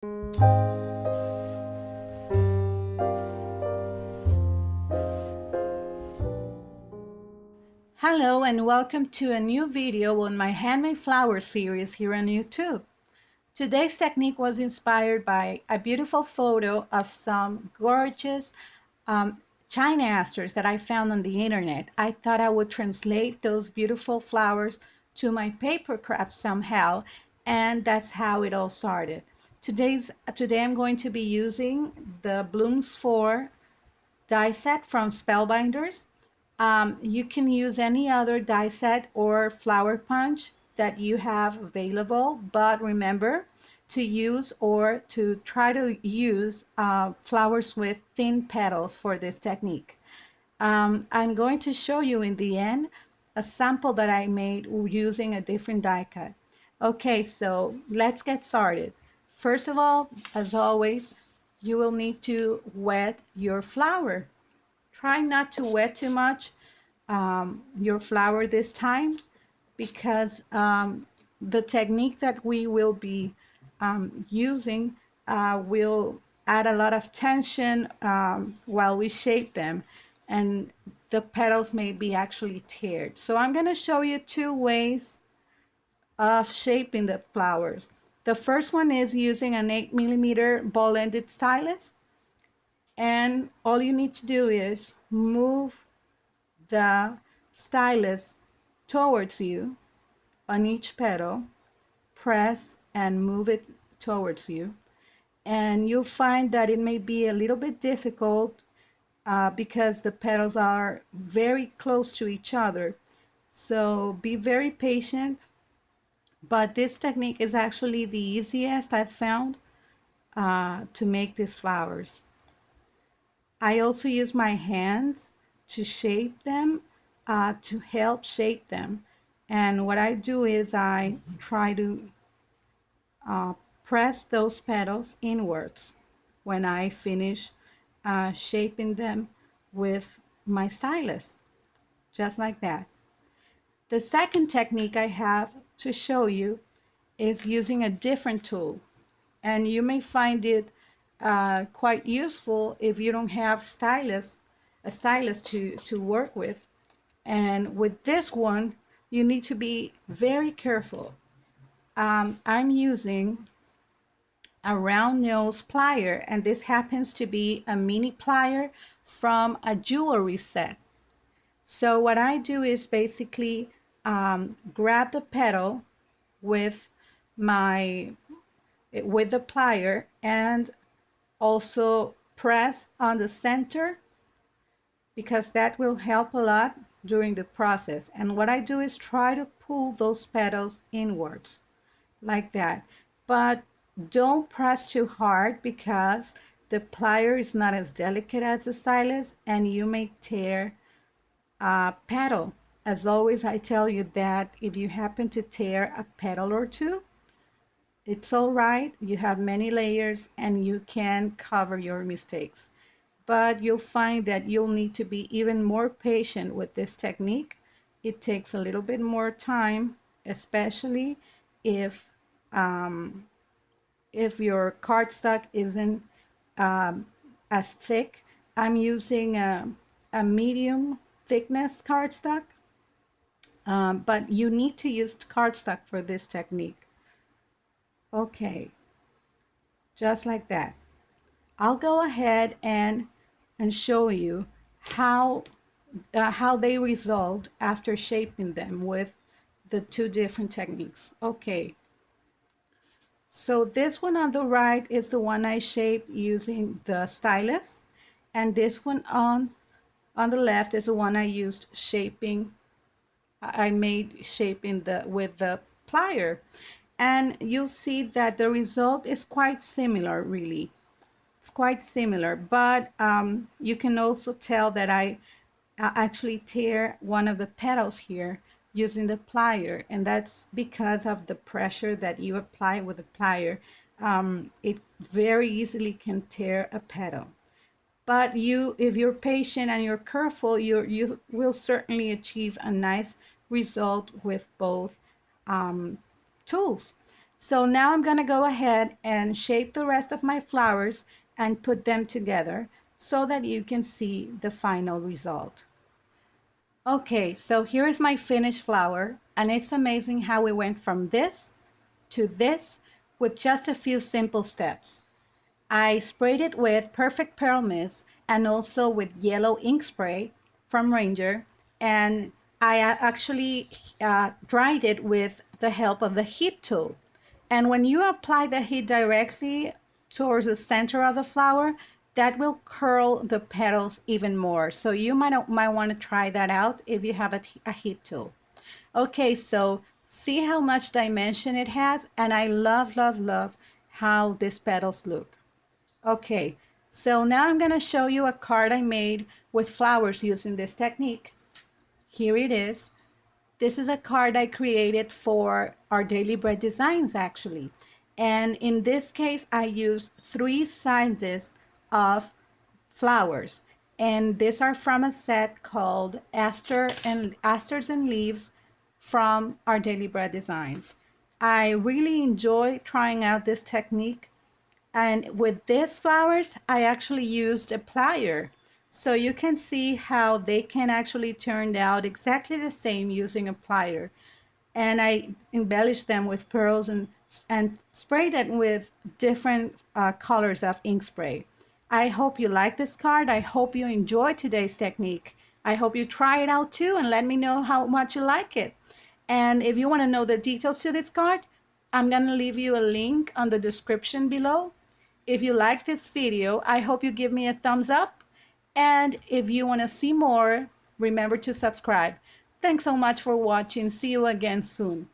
Hello and welcome to a new video on my handmade flower series here on YouTube. Today's technique was inspired by a beautiful photo of some gorgeous China Asters that I found on the internet. I thought I would translate those beautiful flowers to my paper craft somehow, and that's how it all started. Today I'm going to be using the Blooms 4 die set from Spellbinders. You can use any other die set or flower punch that you have available, but remember to use or to try to use flowers with thin petals for this technique. I'm going to show you in the end a sample that I made using a different die cut. Okay, so let's get started. First of all, as always, you will need to wet your flower. Try not to wet too much your flower this time, because the technique that we will be using will add a lot of tension while we shape them, and the petals may be actually teared. So I'm going to show you two ways of shaping the flowers. The first one is using an 8mm ball-ended stylus, and all you need to do is move the stylus towards you on each petal, press and move it towards you, and you'll find that it may be a little bit difficult because the petals are very close to each other. So be very patient, but this technique is actually the easiest I've found to make these flowers. I also use my hands to shape them, to help shape them. And what I do is I try to press those petals inwards when I finish shaping them with my stylus, just like that. The second technique I have to show you is using a different tool, and you may find it quite useful if you don't have a stylus to work with. And with this one, you need to be very careful. I'm using a round nose plier, and this happens to be a mini plier from a jewelry set. So what I do is basically grab the petal with with the plier and also press on the center, because that will help a lot during the process. And what I do is try to pull those petals inwards like that, but don't press too hard because the plier is not as delicate as the stylus and you may tear a petal. As always, I tell you that if you happen to tear a petal or two, it's all right. You have many layers and you can cover your mistakes. But you'll find that you'll need to be even more patient with this technique. It takes a little bit more time, especially if your cardstock isn't as thick. I'm using a medium thickness cardstock, but you need to use cardstock for this technique. Okay, just like that. I'll go ahead and show you how they result after shaping them with the two different techniques. Okay, so this one on the right is the one I shaped using the stylus, and this one on the left is the one I used shaping. I made shaping with the plier, and you'll see that the result is quite similar, really. It's quite similar, but you can also tell that I actually tear one of the petals here using the plier, and that's because of the pressure that you apply with the plier. It very easily can tear a petal. But if you're patient and you're careful, you will certainly achieve a nice result with both tools. So now I'm going to go ahead and shape the rest of my flowers and put them together so that you can see the final result. Okay, so here is my finished flower, and it's amazing how we went from this to this with just a few simple steps. I sprayed it with Perfect Pearl Mist and also with yellow ink spray from Ranger, and I actually dried it with the help of the heat tool. And when you apply the heat directly towards the center of the flower, that will curl the petals even more. So you might want to try that out if you have a heat tool. Okay, so see how much dimension it has, and I love, love, love how these petals look. Okay, so now I'm going to show you a card I made with flowers using this technique. Here it is. This is a card I created for our Daily Bread Designs actually. And in this case, I used 3 sizes of flowers. And these are from a set called Asters and Leaves from our Daily Bread Designs. I really enjoy trying out this technique. And with these flowers, I actually used a plier. So you can see how they can actually turn out exactly the same using a plier. And I embellished them with pearls and sprayed it with different colors of ink spray. I hope you like this card. I hope you enjoy today's technique. I hope you try it out too and let me know how much you like it. And if you want to know the details to this card, I'm going to leave you a link on the description below. If you like this video, I hope you give me a thumbs up. And if you want to see more, remember to subscribe. Thanks so much for watching. See you again soon.